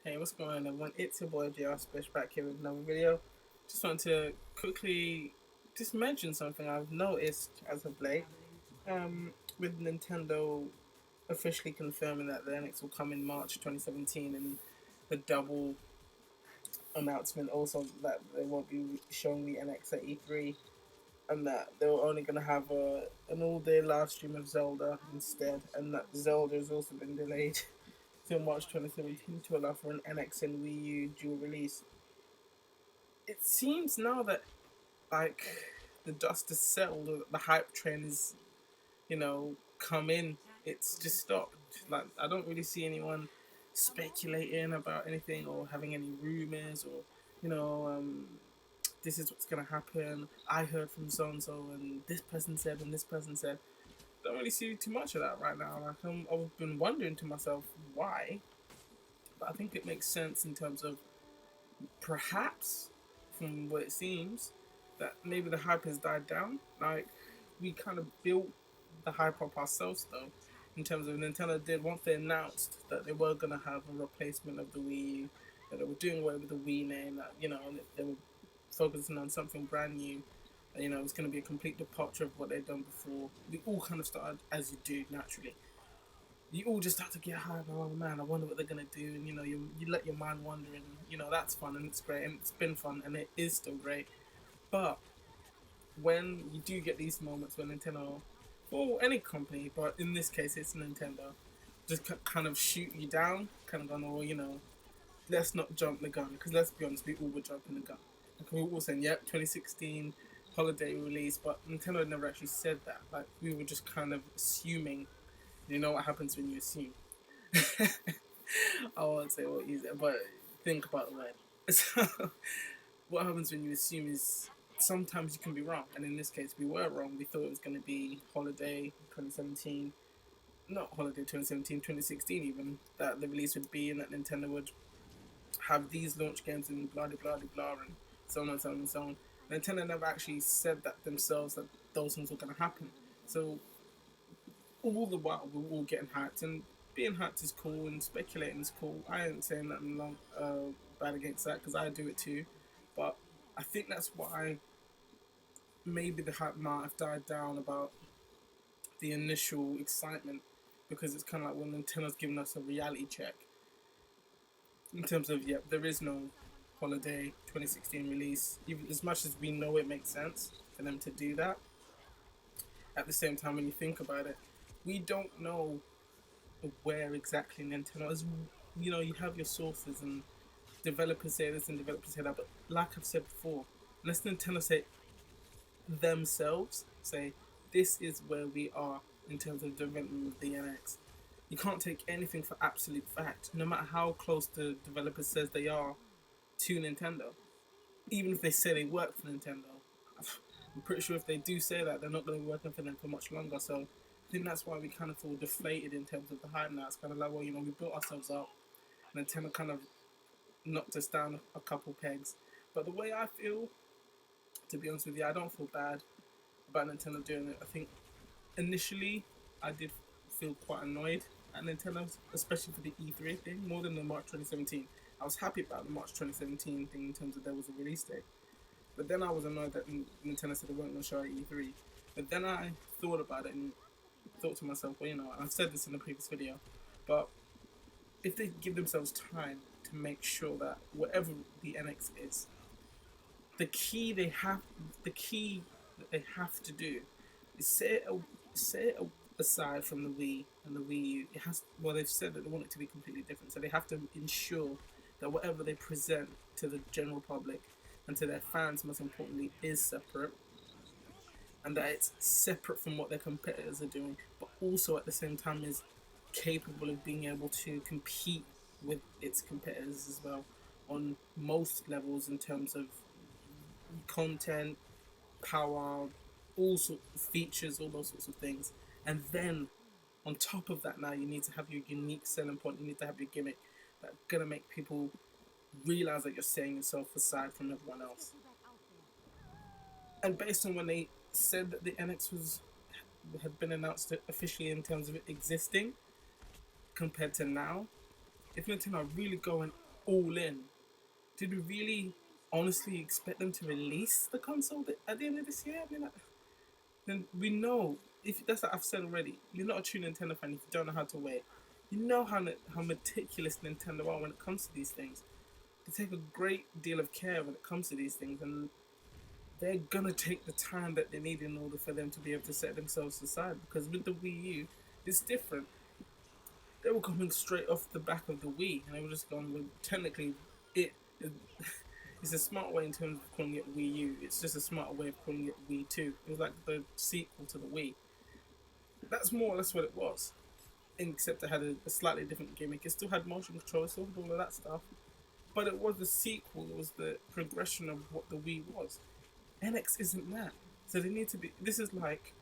Hey, what's going on, everyone? It's your boy JR Splish back here with another video. Just want to quickly just mention something I've noticed as of late. With Nintendo officially confirming that the NX will come in March 2017, and the double announcement also that they won't be showing the NX at E3, and that they're only going to have an all-day live stream of Zelda instead, and that Zelda has also been delayed till March 2017 to allow for an NX and Wii U dual release. It seems now that like the dust has settled, the hype train is, come in. It's just stopped. Like I don't really see anyone speculating about anything or having any rumors or you know um, this is what's gonna happen. I heard from so and so, and this person said, and this person said. Don't really see too much of that right now. Like I've been wondering to myself why, but I think it makes sense in terms of perhaps, from what it seems, that maybe the hype has died down. Like we kind of built the hype up ourselves, though. In terms of Nintendo did once they announced that they were gonna have a replacement of the Wii U, that they were doing away with the Wii name, that and they were focusing on something brand new. It was going to be a complete departure of what they'd done before. We all kind of started, as you do naturally, you all just start to get hyped. Oh man, I wonder what they're gonna do, and you let your mind wander, and that's fun and it's great and it's been fun and it is still great. But when you do get these moments when Nintendo, or any company, but in this case it's Nintendo, just kind of shoot you down, kind of going, oh, let's not jump the gun, because let's be honest, we all were jumping the gun. Like we were all saying, yep, 2016 holiday release, but Nintendo had never actually said that. Like we were just kind of assuming. You know what happens when you assume. I won't say what you said, but think about the word. So, what happens when you assume is sometimes you can be wrong, and in this case, we were wrong. We thought it was going to be holiday 2017, not holiday 2017, 2016 even, that the release would be, and that Nintendo would have these launch games and blah blah blah blah, and so on and so on and so on. Nintendo never actually said that themselves, that those things were going to happen. So all the while we're all getting hyped, and being hyped is cool and speculating is cool. I ain't saying nothing bad against that, because I do it too. But I think that's why maybe the hype might have died down about the initial excitement, because it's kind of like when Nintendo's giving us a reality check in terms of, yeah, there is no holiday 2016 release. Even as much as we know it makes sense for them to do that, at the same time, when you think about it, we don't know where exactly Nintendo is. You have your sources, and developers say this and developers say that, but like I've said before, unless Nintendo say themselves, say this is where we are in terms of development of the NX, you can't take anything for absolute fact, no matter how close the developer says they are to Nintendo. Even if they say they work for Nintendo, I'm pretty sure if they do say that, they're not going to be working for them for much longer. So I think that's why we kind of feel deflated in terms of the hype now. It's kind of like, well, we built ourselves up. Nintendo kind of knocked us down a couple pegs. But the way I feel, to be honest with you, I don't feel bad about Nintendo doing it. I think initially I did feel quite annoyed at Nintendo, especially for the E3 thing, more than the March 2017. I was happy about the March 2017 thing in terms of there was a release date. But then I was annoyed that Nintendo said they weren't going to show at E3. But then I thought about it and thought to myself, well, I've said this in the previous video, but if they give themselves time to make sure that whatever the NX is, the key they have, the key that they have to do is set it aside from the Wii and the Wii U. It has, well, they've said that they want it to be completely different, so they have to ensure that whatever they present to the general public and to their fans, most importantly, is separate, and that it's separate from what their competitors are doing, but also at the same time is capable of being able to compete with its competitors as well on most levels in terms of content, power, all sorts of features, all those sorts of things. And then on top of that, now you need to have your unique selling point. You need to have your gimmick that's gonna make people realize that you're setting yourself aside from everyone else. And based on when they said that the NX had been announced officially in terms of it existing, compared to now, if Nintendo are really going all in. Did we really honestly expect them to release the console at the end of this year? I mean, then we know, if that's what I've said already, you're not a true Nintendo fan if you don't know how to wait. You know how meticulous Nintendo are when it comes to these things. They take a great deal of care when it comes to these things, and they're gonna take the time that they need in order for them to be able to set themselves aside. Because with the Wii U, it's different. They were coming straight off the back of the Wii, and they were just going, well, technically, it it's a smart way in terms of calling it Wii U. It's just a smarter way of calling it Wii 2. It was like the sequel to the Wii. That's more or less what it was, except it had a slightly different gimmick. It still had motion control, it still had all of that stuff, but it was the sequel. It was the progression of what the Wii was. NX isn't that, so they need to be. This is like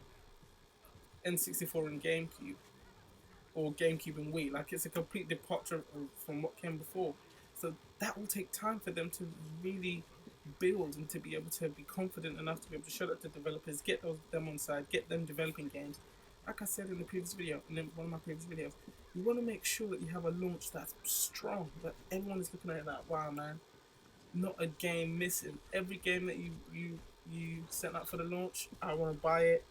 N64 and GameCube, or GameCube and Wii. Like, it's a complete departure from what came before. So that will take time for them to really build and to be able to be confident enough to be able to show that to developers, get them on side, get them developing games. Like I said in the previous video, in one of my previous videos, you want to make sure that you have a launch that's strong, that everyone is looking at it like, wow, man, not a game missing. Every game that you set up for the launch, I want to buy it.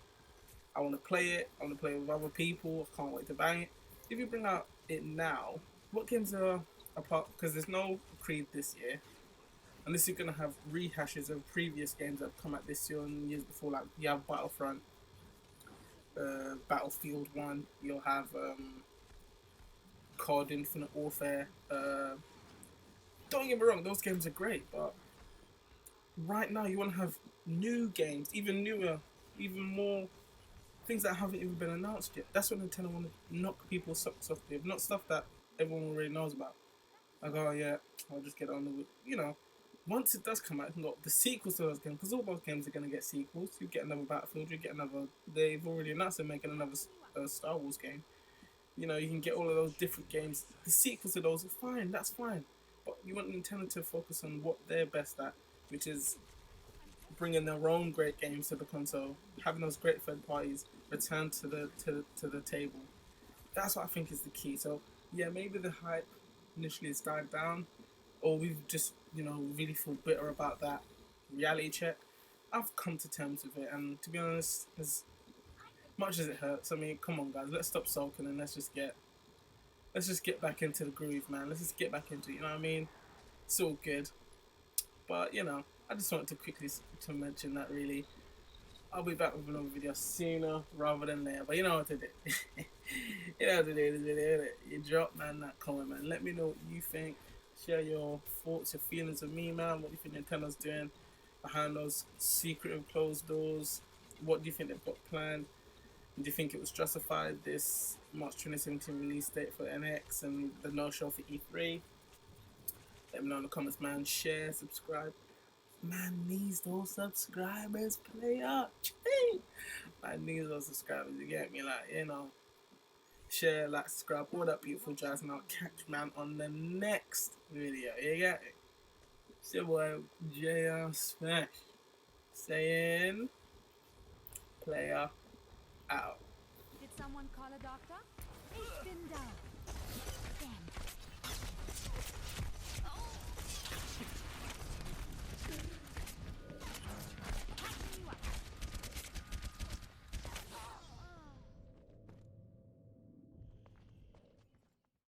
I want to play it. I want to play it with other people. I can't wait to bang it. If you bring out it now, what games are apart? Because there's no Creed this year, unless you're gonna have rehashes of previous games that have come out this year and years before. Like, you have Battlefront, Battlefield 1. You'll have COD Infinite Warfare. Don't get me wrong, those games are great, but right now you want to have new games, even newer, even more things that haven't even been announced yet. That's what Nintendo want to knock people's socks off with, not stuff that everyone already knows about. Like, oh yeah, I'll just get on with, once it does come out, you can go the sequels to those games, because all those games are going to get sequels. You get another Battlefield, you get another. They've already announced they're making another Star Wars game. You can get all of those different games. The sequels to those are fine, that's fine. But you want Nintendo to focus on what they're best at, which is bringing their own great games to the console, having those great third parties return to the table. That's what I think is the key. So yeah, maybe the hype initially has died down, or we've just really feel bitter about that reality check. I've come to terms with it, and to be honest, as much as it hurts, I mean, come on, guys, let's stop sulking and let's just get back into the groove, man. Let's just get back into it. You know what I mean? It's all good, but I just wanted to quickly to mention that. Really, I'll be back with another video sooner rather than later. But you know what to do. You know what to do this video. You drop, man, that comment, man. Let me know what you think. Share your thoughts, your feelings with me, man. What do you think Nintendo's doing behind those secretive closed doors? What do you think they've got planned? Do you think it was justified, this March 2017 release date for NX and the no-show for E3? Let me know in the comments, man. Share, subscribe. Man needs those subscribers, player. Man needs those subscribers, you get me? Like, share, like, subscribe, all that beautiful jazz, and I'll catch man on the next video. You get it? It's your boy JR Smash saying, player out. Did someone call a doctor? Ich bin da.